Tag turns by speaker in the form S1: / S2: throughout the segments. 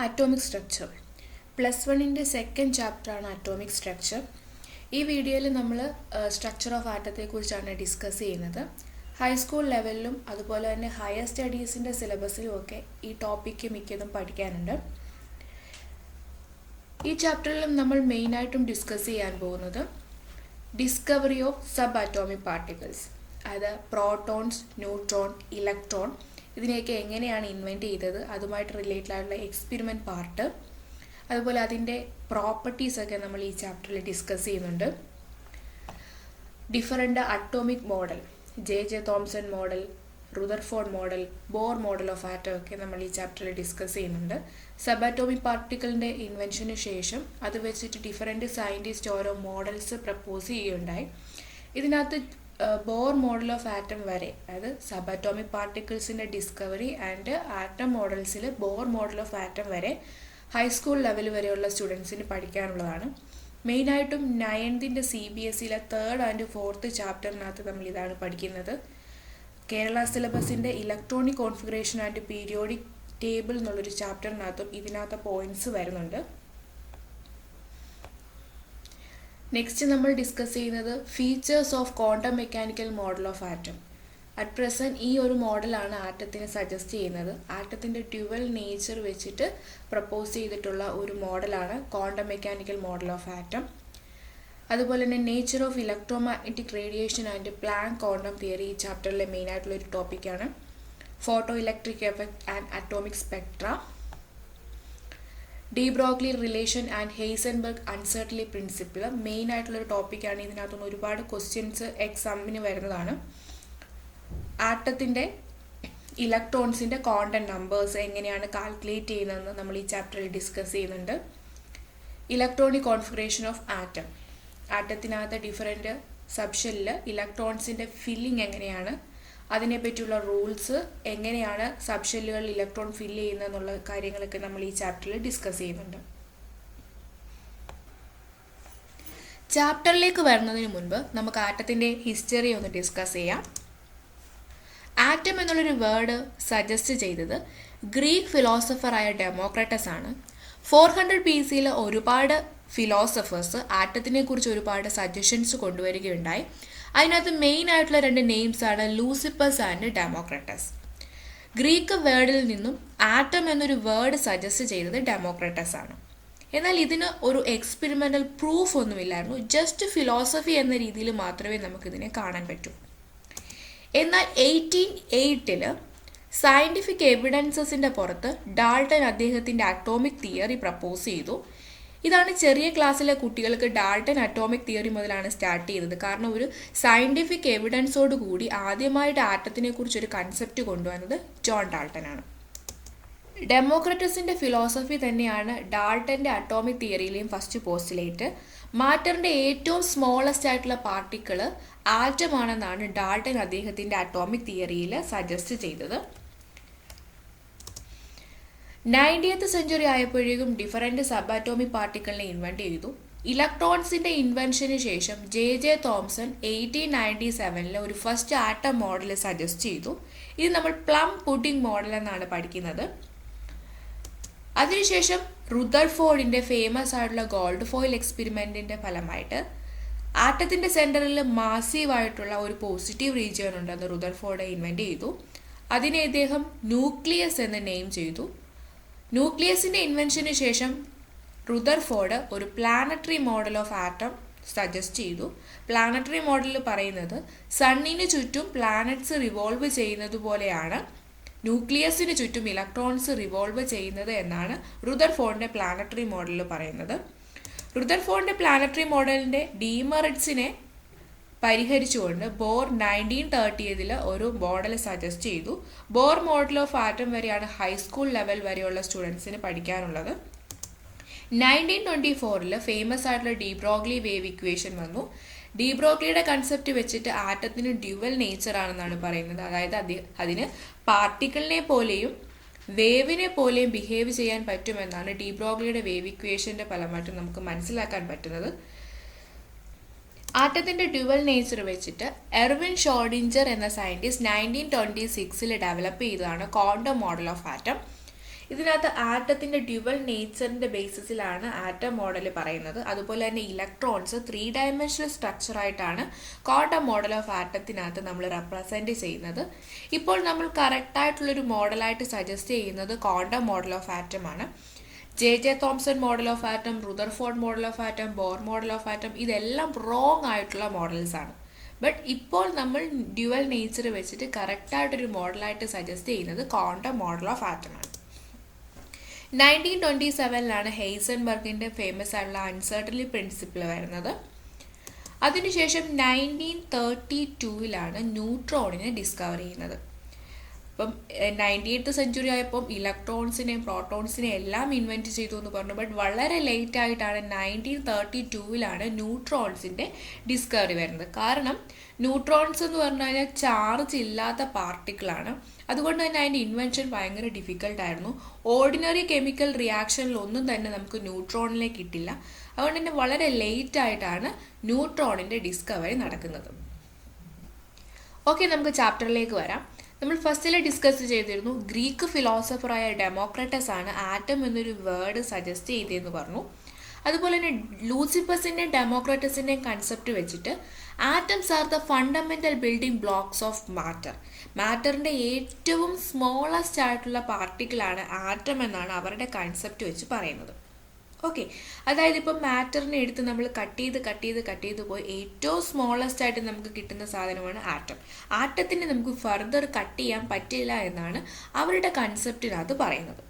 S1: Atomic structure +1 second ചാപ്റ്ററാണ് atomic structure. ഈ വീഡിയോയിൽ നമ്മൾ സ്ട്രക്ചർ ഓഫ് ആറ്റത്തെക്കുറിച്ചാണ് ഡിസ്കസ് ചെയ്യുന്നത്. ഹൈസ്കൂൾ ലെവലിലും അതുപോലെ തന്നെ ഹയർ സ്റ്റഡീസിൻ്റെ സിലബസിലും ഒക്കെ ഈ ടോപ്പിക്ക് മിക്കതും പഠിക്കാനുണ്ട്. ഈ ചാപ്റ്ററിലും നമ്മൾ മെയിനായിട്ടും ഡിസ്കസ് ചെയ്യാൻ പോകുന്നത് discovery of sub atomic particles, അതായത് പ്രോട്ടോൺസ്, ന്യൂട്രോൺ, ഇലക്ട്രോൺ, ഇതിനെയൊക്കെ എങ്ങനെയാണ് ഇൻവെൻറ്റ് ചെയ്തത്, അതുമായിട്ട് റിലേറ്റഡ് ആയിട്ടുള്ള എക്സ്പെരിമെൻറ്റ് പാർട്ട്, അതുപോലെ അതിൻ്റെ പ്രോപ്പർട്ടീസൊക്കെ നമ്മൾ ഈ ചാപ്റ്ററിൽ ഡിസ്കസ് ചെയ്യുന്നുണ്ട്. Different atomic model, J Thomson model, Rutherford model, Bohr model of atom ഒക്കെ നമ്മൾ ഈ ചാപ്റ്ററിൽ ഡിസ്കസ് ചെയ്യുന്നുണ്ട്. സബ് അറ്റോമിക് പാർട്ടിക്കിളിൻ്റെ ഇൻവെൻഷന് ശേഷം അത് വെച്ചിട്ട് ഡിഫറൻറ്റ് സയൻറ്റിസ്റ്റ് ഓരോ മോഡൽസ് പ്രപ്പോസ് ചെയ്യുകയുണ്ടായി. ഇതിനകത്ത് ബോർ മോഡൽ ഓഫ് ആറ്റം വരെ, അതായത് സബ് അറ്റോമിക് പാർട്ടിക്കിൾസിൻ്റെ ഡിസ്കവറി ആൻഡ് ആറ്റം മോഡൽസിൽ ബോർ മോഡൽ ഓഫ് ആറ്റം വരെ ഹൈസ്കൂൾ ലെവൽ വരെയുള്ള സ്റ്റുഡൻസിന് പഠിക്കാനുള്ളതാണ്. മെയിനായിട്ടും 9th CBSEയിലെ 3rd and 4th ചാപ്റ്ററിനകത്ത് നമ്മൾ ഇതാണ് പഠിക്കുന്നത്. കേരള സിലബസിൻ്റെ electronic configuration and periodic table എന്നുള്ളൊരു ചാപ്റ്ററിനകത്തും ഇതിനകത്ത് പോയിൻറ്റ്സ് വരുന്നുണ്ട്. നെക്സ്റ്റ് നമ്മൾ ഡിസ്കസ് ചെയ്യുന്നത് features of quantum mechanical model of atom. At present ഈ ഒരു മോഡലാണ് ആറ്റത്തിന് സജസ്റ്റ് ചെയ്യുന്നത്. ആറ്റത്തിൻ്റെ ഡ്യുവൽ നേച്ചർ വെച്ചിട്ട് പ്രപ്പോസ് ചെയ്തിട്ടുള്ള ഒരു മോഡലാണ് quantum mechanical model of atom. അതുപോലെ തന്നെ nature of electromagnetic radiation and Planck quantum theory ഈ ചാപ്റ്ററിലെ മെയിനായിട്ടുള്ള ഒരു ടോപ്പിക്കാണ്. Photo electric effect and atomic spectra, D Broglie relation and Heisenberg uncertainty principle main ആയിട്ടുള്ളൊരു ടോപ്പിക്കാണ്. ഇതിനകത്തുനിന്ന് ഒരുപാട് ക്വസ്റ്റ്യൻസ് എക്സാമിന് വരുന്നതാണ്. ആറ്റത്തിൻ്റെ ഇലക്ട്രോൺസിൻ്റെ ക്വാണ്ടം നമ്പേഴ്സ് എങ്ങനെയാണ് കാൽക്കുലേറ്റ് ചെയ്യുന്നതെന്ന് നമ്മൾ ഈ ചാപ്റ്ററിൽ ഡിസ്കസ് ചെയ്യുന്നുണ്ട്. ഇലക്ട്രോണിക് കോൺഫിഗറേഷൻ ഓഫ് ആറ്റം, ആറ്റത്തിനകത്ത് ഡിഫറെൻറ്റ് സബ്ഷെല്ലിൽ ഇലക്ട്രോൺസിൻ്റെ ഫില്ലിംഗ് എങ്ങനെയാണ്, അതിനെപ്പറ്റിയുള്ള റൂൾസ്, എങ്ങനെയാണ് സബ്ഷെല്ലുകളിൽ ഇലക്ട്രോൺ ഫില്ല് ചെയ്യുന്നതെന്നുള്ള കാര്യങ്ങളൊക്കെ നമ്മൾ ഈ ചാപ്റ്ററിൽ ഡിസ്കസ് ചെയ്യുന്നുണ്ട്. ചാപ്റ്ററിലേക്ക് വരുന്നതിന് മുൻപ് നമുക്ക് ആറ്റത്തിൻ്റെ ഹിസ്റ്ററി ഒന്ന് ഡിസ്കസ് ചെയ്യാം. ആറ്റം എന്നുള്ളൊരു വേർഡ് സജസ്റ്റ് ചെയ്തത് ഗ്രീക്ക് ഫിലോസഫറായ ഡെമോക്രട്ടസ് ആണ്. 400 BCയിൽ ഒരുപാട് ഫിലോസഫേഴ്സ് ആറ്റത്തിനെ കുറിച്ച് ഒരുപാട് സജഷൻസ് കൊണ്ടുവരികയുണ്ടായി. അതിനകത്ത് മെയിൻ ആയിട്ടുള്ള 2 നെയിംസാണ് ലൂസിപ്പസ് ആൻഡ് ഡെമോക്രട്ടസ്. ഗ്രീക്ക് വേർഡിൽ നിന്നും ആറ്റം എന്നൊരു വേർഡ് സജസ്റ്റ് ചെയ്തത് ഡെമോക്രട്ടസ് ആണ്. എന്നാൽ ഇതിന് ഒരു എക്സ്പെരിമെൻ്റൽ പ്രൂഫ് ഒന്നുമില്ലായിരുന്നു. ജസ്റ്റ് ഫിലോസഫി എന്ന രീതിയിൽ മാത്രമേ നമുക്കിതിനെ കാണാൻ പറ്റൂ. എന്നാൽ 1808 സയൻറ്റിഫിക് എവിഡൻസസിൻ്റെ പുറത്ത് ഡാൾട്ടൺ അദ്ദേഹത്തിൻ്റെ അറ്റോമിക് തിയറി പ്രപ്പോസ് ചെയ്തു. ഇതാണ് ചെറിയ ക്ലാസ്സിലെ കുട്ടികൾക്ക് ഡാൾട്ടൺ അറ്റോമിക് തിയറി മുതലാണ് സ്റ്റാർട്ട് ചെയ്തത്. കാരണം ഒരു സയൻറ്റിഫിക് എവിഡൻസോട് കൂടി ആദ്യമായിട്ട് ആറ്റത്തിനെ കുറിച്ചൊരു കൺസെപ്റ്റ് കൊണ്ടുവന്നത് ജോൺ ഡാൾട്ടൺ ആണ്. ഡെമോക്രട്ടസിൻ്റെ ഫിലോസഫി തന്നെയാണ് ഡാൾട്ടൻ്റെ അറ്റോമിക് തിയറിയിലെയും ഫസ്റ്റ് പോസ്റ്റുലേറ്റ്. മാറ്ററിൻ്റെ ഏറ്റവും സ്മോളസ്റ്റ് ആയിട്ടുള്ള പാർട്ടിക്കിൾ ആറ്റമാണെന്നാണ് ഡാൾട്ടൺ അദ്ദേഹത്തിൻ്റെ അറ്റോമിക് തിയറിയിൽ സജസ്റ്റ് ചെയ്തത്. 19th സെഞ്ച്വറി ആയപ്പോഴേക്കും ഡിഫറൻറ്റ് സബ് അറ്റോമിക് പാർട്ടിക്കിളിനെ ഇൻവെൻറ്റ് ചെയ്തു. ഇലക്ട്രോൺസിൻ്റെ ഇൻവെൻഷന് ശേഷം ജെ തോംസൺ 1897 ഒരു ഫസ്റ്റ് ആറ്റം മോഡൽ സജസ്റ്റ് ചെയ്തു. ഇത് നമ്മൾ പ്ലം പുഡിംഗ് മോഡൽ എന്നാണ് പഠിക്കുന്നത്. അതിനുശേഷം റുദർഫോർഡിൻ്റെ ഫേമസ് ആയിട്ടുള്ള ഗോൾഡ് ഫോയിൽ എക്സ്പെരിമെൻറ്റിൻ്റെ ഫലമായിട്ട് ആറ്റത്തിൻ്റെ സെൻറ്ററിൽ മാസീവായിട്ടുള്ള ഒരു പോസിറ്റീവ് റീജിയൻ ഉണ്ടെന്ന് റുദർഫോർഡ് ഇൻവെൻറ്റ് ചെയ്തു. അതിനെ ഇദ്ദേഹം ന്യൂക്ലിയസ് എന്ന് നെയിം ചെയ്തു. ന്യൂക്ലിയസിൻ്റെ ഇൻവെൻഷന് ശേഷം റുദർഫോർഡ് ഒരു planetary model of atom suggest ചെയ്തു. പ്ലാനറ്ററി മോഡലിൽ പറയുന്നത് സണ്ണിന് ചുറ്റും പ്ലാനറ്റ്സ് റിവോൾവ് ചെയ്യുന്നത് പോലെയാണ് ന്യൂക്ലിയസിന് ചുറ്റും ഇലക്ട്രോൺസ് റിവോൾവ് ചെയ്യുന്നത് എന്നാണ് റുദർഫോർഡിൻ്റെ പ്ലാനറ്ററി മോഡലിൽ പറയുന്നത്. റുദർഫോർഡിൻ്റെ പ്ലാനറ്ററി മോഡലിൻ്റെ ഡീമെറിറ്റ്സിനെ പരിഹരിച്ചുകൊണ്ട് ബോർ 1930 ഒരു മോഡൽ സജസ്റ്റ് ചെയ്തു. ബോർ മോഡൽ ഓഫ് ആറ്റം വരെയാണ് ഹൈസ്കൂൾ ലെവൽ വരെയുള്ള സ്റ്റുഡൻസിന് പഠിക്കാനുള്ളത്. 1924 ഫേമസ് ആയിട്ടുള്ള ഡി ബ്രോഗ്ലി വേവ് ഇക്വേഷൻ വന്നു. ഡി ബ്രോഗ്ലിയുടെ കൺസെപ്റ്റ് വെച്ചിട്ട് ആറ്റത്തിന് ഡ്യുവൽ നേച്ചർ ആണെന്നാണ് പറയുന്നത്. അതായത് അതിന് പാർട്ടിക്കിളിനെ പോലെയും വേവിനെ പോലെയും ബിഹേവ് ചെയ്യാൻ പറ്റുമെന്നാണ് ഡി ബ്രോഗ്ലിയുടെ വേവ് ഇക്വേഷൻ്റെ ഫലമായിട്ട് നമുക്ക് മനസ്സിലാക്കാൻ പറ്റുന്നത്. ആറ്റത്തിൻ്റെ ഡ്യുവൽ നേച്ചർ വെച്ചിട്ട് എർവിൻ ഷ്രോഡിഞ്ചർ എന്ന സയൻറ്റിസ്റ്റ് 1926 ഡെവലപ്പ് ചെയ്തതാണ് ക്വാണ്ടം മോഡൽ ഓഫ് ആറ്റം. ഇതിനകത്ത് ആറ്റത്തിൻ്റെ ഡ്യുവൽ നേച്ചറിൻ്റെ ബേസിസിലാണ് ആറ്റം മോഡൽ പറയുന്നത്. അതുപോലെ തന്നെ ഇലക്ട്രോൺസ് 3 ഡയമെൻഷണൽ സ്ട്രക്ചറായിട്ടാണ് ക്വാണ്ടം മോഡൽ ഓഫ് ആറ്റത്തിനകത്ത് നമ്മൾ റെപ്രസെൻറ്റ് ചെയ്യുന്നത്. ഇപ്പോൾ നമ്മൾ കറക്റ്റായിട്ടുള്ളൊരു മോഡലായിട്ട് സജസ്റ്റ് ചെയ്യുന്നത് ക്വാണ്ടം മോഡൽ ഓഫ് ആറ്റമാണ്. J Thomson model of atom, Rutherford model of atom, Bohr model of atom ഇതെല്ലാം റോങ് ആയിട്ടുള്ള മോഡൽസാണ്. ബട്ട് ഇപ്പോൾ നമ്മൾ ഡ്യുവൽ നേച്ചർ വെച്ചിട്ട് കറക്റ്റായിട്ടൊരു മോഡലായിട്ട് സജസ്റ്റ് ചെയ്യുന്നത് ക്വാണ്ടം മോഡൽ ഓഫ് ആറ്റമാണ്. 1927 ഹെയ്സൻബർഗിൻ്റെ ഫേമസ് ആയിട്ടുള്ള അൺസർട്ടൻലി പ്രിൻസിപ്പിൾ വരുന്നത്. അതിനുശേഷം 1932 ന്യൂട്രോണിനെ ഡിസ്കവർ ചെയ്യുന്നത്. അപ്പം 98th സെഞ്ച്വറി ആയപ്പം ഇലക്ട്രോൺസിനെയും പ്രോട്ടോൺസിനെയും എല്ലാം ഇൻവെൻറ്റ് ചെയ്തു എന്ന് പറഞ്ഞു. ബട്ട് വളരെ ലേറ്റ് ആയിട്ടാണ് 1932 ന്യൂട്രോൺസിൻ്റെ ഡിസ്കവറി വരുന്നത്. കാരണം ന്യൂട്രോൺസ് എന്ന് പറഞ്ഞു കഴിഞ്ഞാൽ ചാർജ് ഇല്ലാത്ത പാർട്ടിക്കിളാണ്. അതുകൊണ്ട് തന്നെ അതിൻ്റെ ഇൻവെൻഷൻ ഭയങ്കര ഡിഫിക്കൽട്ടായിരുന്നു. ഓർഡിനറി കെമിക്കൽ റിയാക്ഷനിലൊന്നും തന്നെ നമുക്ക് ന്യൂട്രോണിനെ കിട്ടില്ല. അതുകൊണ്ട് തന്നെ വളരെ ലേറ്റ് ആയിട്ടാണ് ന്യൂട്രോണിൻ്റെ ഡിസ്കവറി നടക്കുന്നത്. ഓക്കെ, നമുക്ക് ചാപ്റ്ററിലേക്ക് വരാം. നമ്മൾ ഫസ്റ്റിൽ ഡിസ്കസ് ചെയ്തിരുന്നു ഗ്രീക്ക് ഫിലോസഫറായ ഡെമോക്രട്ടസ് ആണ് ആറ്റം എന്നൊരു വേർഡ് സജസ്റ്റ് ചെയ്തതെന്ന് പറഞ്ഞു. അതുപോലെ തന്നെ ലൂസിഫസിൻ്റെയും ഡെമോക്രട്ടസിൻ്റെയും കൺസെപ്റ്റ് വെച്ചിട്ട് atoms are the fundamental building blocks of matter. മാറ്ററിൻ്റെ ഏറ്റവും സ്മോളസ്റ്റ് ആയിട്ടുള്ള പാർട്ടിക്കിളാണ് ആറ്റം എന്നാണ് അവരുടെ കൺസെപ്റ്റ് വെച്ച് പറയുന്നത്. ഓക്കെ, അതായത് ഇപ്പം മാറ്ററിനെ എടുത്ത് നമ്മൾ കട്ട് ചെയ്ത് പോയി ഏറ്റവും സ്മോളസ്റ്റ് ആയിട്ട് നമുക്ക് കിട്ടുന്ന സാധനമാണ് ആറ്റം. ആറ്റത്തിനെ നമുക്ക് ഫർദർ കട്ട് ചെയ്യാൻ പറ്റില്ല എന്നാണ് അവരുടെ കൺസെപ്റ്റിനകത്ത് പറയുന്നത്.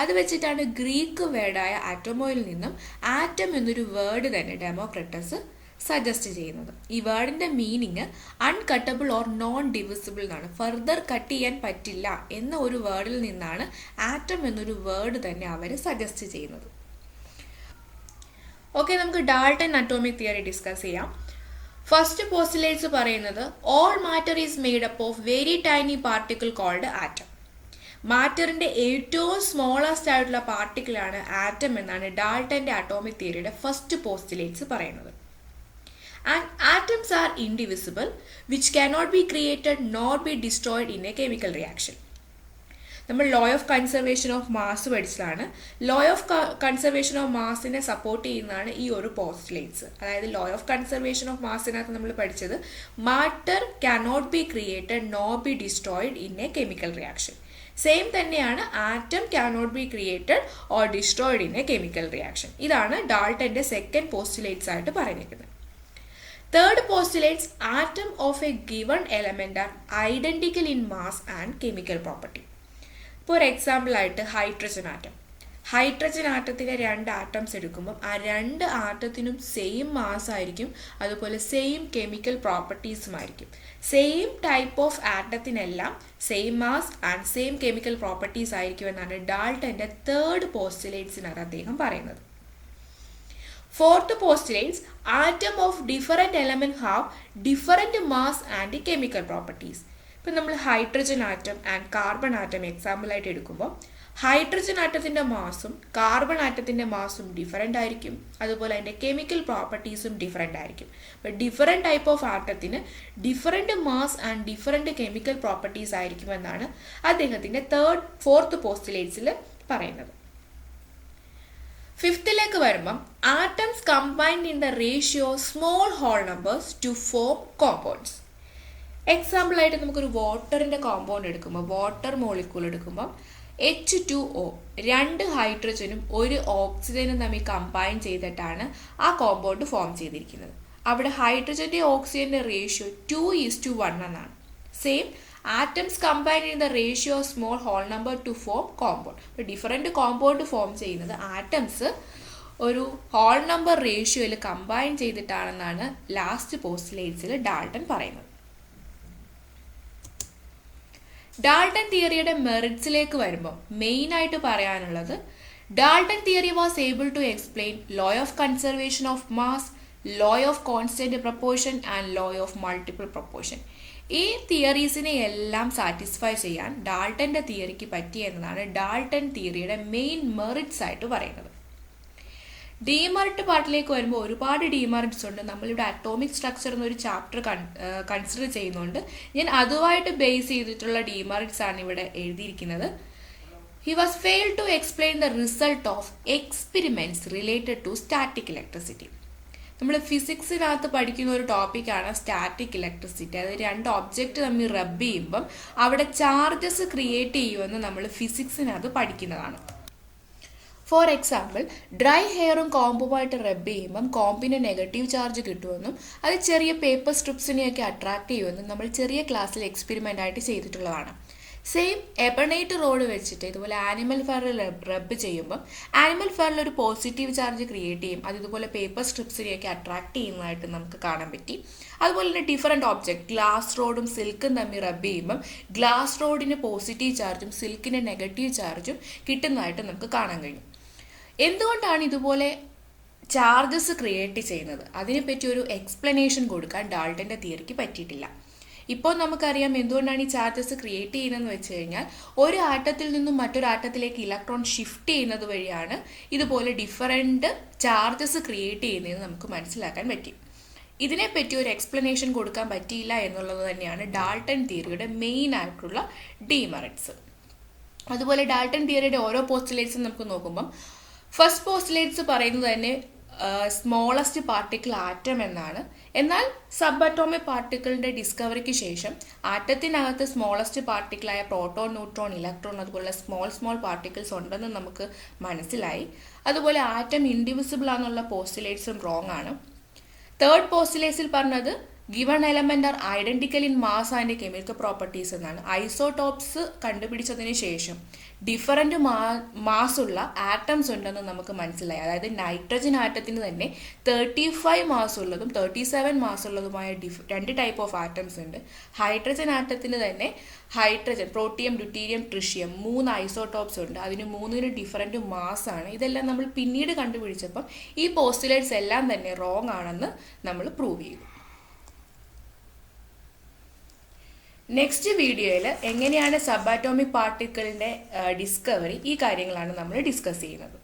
S1: അത് വെച്ചിട്ടാണ് ഗ്രീക്ക് വേർഡായ ആറ്റോമോയിൽ നിന്നും ആറ്റം എന്നൊരു വേർഡ് തന്നെ ഡെമോക്രട്ടസ് സജസ്റ്റ് ചെയ്യുന്നത്. ഈ വേർഡിൻ്റെ മീനിങ് അൺകട്ടബിൾ ഓർ നോൺ ഡിവിസിബിൾ എന്നാണ്. ഫർദർ കട്ട് ചെയ്യാൻ പറ്റില്ല എന്ന ഒരു വേർഡിൽ നിന്നാണ് ആറ്റം എന്നൊരു വേർഡ് തന്നെ അവർ സജസ്റ്റ് ചെയ്യുന്നത്. ഓക്കെ, നമുക്ക് ഡാൾട്ടൺ അറ്റോമിക് തിയറി ഡിസ്കസ് ചെയ്യാം. ഫസ്റ്റ് പോസ്റ്റുലേറ്റ്സ് പറയുന്നത് all matter is made up of very tiny particle called atom. മാറ്ററിൻ്റെ ഏറ്റവും സ്മോളസ്റ്റ് ആയിട്ടുള്ള പാർട്ടിക്കിളാണ് ആറ്റം എന്നാണ് ഡാൾട്ടൻ്റെ അറ്റോമിക് തിയറിയുടെ ഫസ്റ്റ് പോസ്റ്റുലേറ്റ്സ് പറയുന്നത്. And atoms are indivisible which cannot be created nor be destroyed in a chemical reaction. നമ്മൾ law of conservation of mass പഠിച്ചതാണ്. ലോ ഓഫ് കൺസർവേഷൻ ഓഫ് മാസിനെ സപ്പോർട്ട് ചെയ്യുന്നതാണ് ഈ ഒരു പോസ്റ്റുലേറ്റ്സ്. അതായത് ലോ ഓഫ് കൺസർവേഷൻ ഓഫ് മാസിനകത്ത് നമ്മൾ പഠിച്ചത് matter cannot be created nor be destroyed in a chemical reaction. Same തന്നെയാണ് atom cannot be created or destroyed in a chemical reaction. ഇതാണ് ഡാൾട്ടൻ്റെ സെക്കൻഡ് പോസ്റ്റുലേറ്റ്സ് ആയിട്ട് പറഞ്ഞിരിക്കുന്നത്. Third postulates atom of A given element are identical in mass and chemical property. ഇപ്പോൾ ഒരു എക്സാമ്പിളായിട്ട് hydrogen atom. Hydrogen ആറ്റത്തിലെ 2 atoms എടുക്കുമ്പം ആ 2 ആറ്റത്തിനും same mass ആയിരിക്കും, അതുപോലെ same chemical പ്രോപ്പർട്ടീസും ആയിരിക്കും. സെയിം ടൈപ്പ് ഓഫ് ആറ്റത്തിനെല്ലാം same mass and same chemical properties ആയിരിക്കും എന്നാണ് ഡാൾട്ടൻ്റെ തേർഡ് പോസ്റ്റുലേറ്റ്സിനാണ് അദ്ദേഹം പറയുന്നത്. Fourth postulates atom of different element have different mass and chemical properties. ഇപ്പം നമ്മൾ hydrogen atom and carbon atom എക്സാമ്പിളായിട്ട് എടുക്കുമ്പോൾ ഹൈഡ്രജൻ ആറ്റത്തിൻ്റെ മാസും കാർബൺ ആറ്റത്തിൻ്റെ മാസും ഡിഫറെൻ്റ് ആയിരിക്കും, അതുപോലെ അതിൻ്റെ കെമിക്കൽ പ്രോപ്പർട്ടീസും ഡിഫറെൻ്റ് ആയിരിക്കും. അപ്പോൾ ഡിഫറെൻറ്റ് ടൈപ്പ് ഓഫ് ആറ്റത്തിന് different mass and different chemical properties ആയിരിക്കുമെന്നാണ് അദ്ദേഹത്തിൻ്റെ ഫോർത്ത് പോസ്റ്റുലേറ്റ്സിൽ പറയുന്നത്. ഫിഫ്ത്തിലേക്ക് വരുമ്പം atoms combined in the ratio small whole numbers to form compounds. എക്സാമ്പിളായിട്ട് നമുക്കൊരു വാട്ടറിൻ്റെ കോമ്പൗണ്ട് എടുക്കുമ്പോൾ, വാട്ടർ മോളിക്യൂൾ എടുക്കുമ്പോൾ H2O 2 ഹൈഡ്രജനും 1 ഓക്സിജനും തമ്മിൽ കമ്പൈൻ ചെയ്തിട്ടാണ് ആ കോമ്പൗണ്ട് ഫോം ചെയ്തിരിക്കുന്നത്. അവിടെ ഹൈഡ്രജൻ്റെ ഓക്സിജൻ്റെ റേഷ്യോ 2:1 എന്നാണ്. Same atoms combined in the ratio small whole number to form compound. ഇപ്പോൾ ഡിഫറെൻറ്റ് കോമ്പൗണ്ട് ഫോം ചെയ്യുന്നത് ആറ്റംസ് ഒരു ഹോൾ നമ്പർ റേഷ്യോയിൽ കമ്പൈൻ ചെയ്തിട്ടാണെന്നാണ് ലാസ്റ്റ് പോസ്റ്റുലേറ്റ്സിൽ ഡാൾട്ടൺ പറയുന്നത്. ഡാൾട്ടൺ തിയറിയുടെ മെറിറ്റ്സിലേക്ക് വരുമ്പോൾ മെയിനായിട്ട് പറയാനുള്ളത് Dalton theory was able to explain law of conservation of mass, law of constant proportion and law of multiple proportion. ഈ തിയറീസിനെ എല്ലാം സാറ്റിസ്ഫൈ ചെയ്യാൻ ഡാൾട്ടൻ്റെ തിയറിക്ക് പറ്റിയെന്നതാണ് ഡാൾട്ടൺ തിയറിയുടെ മെയിൻ മെറിറ്റ്സ് ആയിട്ട് പറയുന്നത്. ഡീമെറിറ്റ് പാർട്ടിലേക്ക് വരുമ്പോൾ ഒരുപാട് ഡീമെറിറ്റ്സ് ഉണ്ട്. നമ്മളിവിടെ അറ്റോമിക് സ്ട്രക്ചർ എന്നൊരു ചാപ്റ്റർ കൺസിഡർ ചെയ്യുന്നുണ്ട്. ഞാൻ അതുമായിട്ട് ബേസ് ചെയ്തിട്ടുള്ള ഡീമെറിറ്റ്സ് ആണ് ഇവിടെ എഴുതിയിരിക്കുന്നത്. He was failed to explain the result of experiments related to static electricity. നമ്മൾ ഫിസിക്സിനകത്ത് പഠിക്കുന്ന ഒരു ടോപ്പിക്കാണ് സ്റ്റാറ്റിക് ഇലക്ട്രിസിറ്റി. അതായത് രണ്ട് ഒബ്ജക്റ്റ് തമ്മിൽ റബ്ബ് ചെയ്യുമ്പം അവിടെ ചാർജസ് ക്രിയേറ്റ് ചെയ്യുമെന്ന് നമ്മൾ ഫിസിക്സിനകത്ത് പഠിക്കുന്നതാണ്. ഫോർ എക്സാമ്പിൾ, ഡ്രൈ ഹെയറും കോമ്പുമായിട്ട് റബ്ബ് ചെയ്യുമ്പം കോമ്പിന് നെഗറ്റീവ് ചാർജ് കിട്ടുമെന്നും അത് ചെറിയ പേപ്പർ സ്ട്രിപ്സിനെയൊക്കെ അട്രാക്ട് ചെയ്യുമെന്നും നമ്മൾ ചെറിയ ക്ലാസ്സിൽ എക്സ്പെരിമെൻ്റ് ആയിട്ട് ചെയ്തിട്ടുള്ളതാണ്. സെയിം എബണൈറ്റ് റോഡ് വെച്ചിട്ട് ഇതുപോലെ ആനിമൽ ഫെയറിൽ റബ്ബ് ചെയ്യുമ്പം ആനിമൽ ഫെയറിൽ ഒരു പോസിറ്റീവ് ചാർജ് ക്രിയേറ്റ് ചെയ്യും. അത് ഇതുപോലെ പേപ്പർ സ്ട്രിപ്സിനെയൊക്കെ അട്രാക്ട് ചെയ്യുന്നതായിട്ട് നമുക്ക് കാണാൻ പറ്റി. അതുപോലെ തന്നെ ഡിഫറെൻറ്റ് ഓബ്ജക്റ്റ് ഗ്ലാസ് റോഡും സിൽക്കും തമ്മിൽ റബ്ബ് ചെയ്യുമ്പം ഗ്ലാസ് റോഡിന് പോസിറ്റീവ് ചാർജും സിൽക്കിന് നെഗറ്റീവ് ചാർജും കിട്ടുന്നതായിട്ട് നമുക്ക് കാണാൻ കഴിയും. എന്തുകൊണ്ടാണ് ഇതുപോലെ ചാർജസ് ക്രിയേറ്റ് ചെയ്യുന്നത്? അതിനെപ്പറ്റി ഒരു എക്സ്പ്ലനേഷൻ കൊടുക്കാൻ ഡാൾട്ടൻ്റെ തിയറിക്ക് പറ്റിയിട്ടില്ല. ഇപ്പോൾ നമുക്കറിയാം എന്തുകൊണ്ടാണ് ഈ ചാർജസ് ക്രിയേറ്റ് ചെയ്യുന്നതെന്ന് വെച്ച് കഴിഞ്ഞാൽ ഒരു ആറ്റത്തിൽ നിന്നും മറ്റൊരു ആറ്റത്തിലേക്ക് ഇലക്ട്രോൺ ഷിഫ്റ്റ് ചെയ്യുന്നത് വഴിയാണ് ഇതുപോലെ ഡിഫറെൻറ്റ് ചാർജസ് ക്രിയേറ്റ് ചെയ്യുന്നതെന്ന് നമുക്ക് മനസ്സിലാക്കാൻ പറ്റി. ഇതിനെപ്പറ്റി ഒരു എക്സ്പ്ലനേഷൻ കൊടുക്കാൻ പറ്റിയില്ല എന്നുള്ളത് തന്നെയാണ് ഡാൾട്ടൺ തിയറിയുടെ മെയിൻ ആയിട്ടുള്ള ഡീമെറിറ്റ്സ്. അതുപോലെ ഡാൾട്ടൺ തിയറിയുടെ ഓരോ പോസ്റ്റുലേറ്റ്സും നമുക്ക് നോക്കുമ്പം ഫസ്റ്റ് പോസ്റ്റുലേറ്റ്സ് പറയുന്നത് തന്നെ സ്മോളസ്റ്റ് പാർട്ടിക്കിൾ ആറ്റം എന്നാണ്. എന്നാൽ സബ് അറ്റോമിക് പാർട്ടിക്കിളിൻ്റെ ഡിസ്കവറിക്ക് ശേഷം ആറ്റത്തിനകത്ത് സ്മോളസ്റ്റ് പാർട്ടിക്കിളായ പ്രോട്ടോൺ, ന്യൂട്രോൺ, ഇലക്ട്രോൺ അതുപോലെ സ്മോൾ പാർട്ടിക്കിൾസ് ഉണ്ടെന്ന് നമുക്ക് മനസ്സിലായി. അതുപോലെ ആറ്റം ഇൻഡിവിസിബിൾ ആണെന്നുള്ള പോസ്റ്റുലേറ്റ്സും റോങ് ആണ്. തേർഡ് പോസ്റ്റുലേറ്റ്സിൽ പറഞ്ഞത് given element are identical in mass and chemical properties എന്നാണ്. ഐസോടോപ്സ് കണ്ടുപിടിച്ചതിന് ശേഷം ഡിഫറൻറ്റ് മാസ് ഉള്ള ആറ്റംസ് ഉണ്ടെന്ന് നമുക്ക് മനസ്സിലായി. അതായത് നൈട്രജൻ ആറ്റത്തിന് തന്നെ 35 മാസ് ഉള്ളതും 37 മാസ് ഉള്ളതുമായ രണ്ട് ടൈപ്പ് ഓഫ് ആറ്റംസ് ഉണ്ട്. ഹൈഡ്രജൻ ആറ്റത്തിന് തന്നെ hydrogen, protium, deuterium, tritium 3 isotopes ഉണ്ട്. അതിന് 3 ഡിഫറൻറ്റ് മാസ് ആണ്. ഇതെല്ലാം നമ്മൾ പിന്നീട് കണ്ടുപിടിച്ചപ്പം ഈ പോസ്റ്റുലേറ്റ്സ് എല്ലാം തന്നെ റോങ് ആണെന്ന് നമ്മൾ പ്രൂവ് ചെയ്തു. നെക്സ്റ്റ് വീഡിയോയിൽ എങ്ങനെയാണ് സബ് അറ്റോമിക് പാർട്ടിക്കിളിൻ്റെ ഡിസ്കവറി, ഈ കാര്യങ്ങളാണ് നമ്മൾ ഡിസ്കസ് ചെയ്യുന്നത്.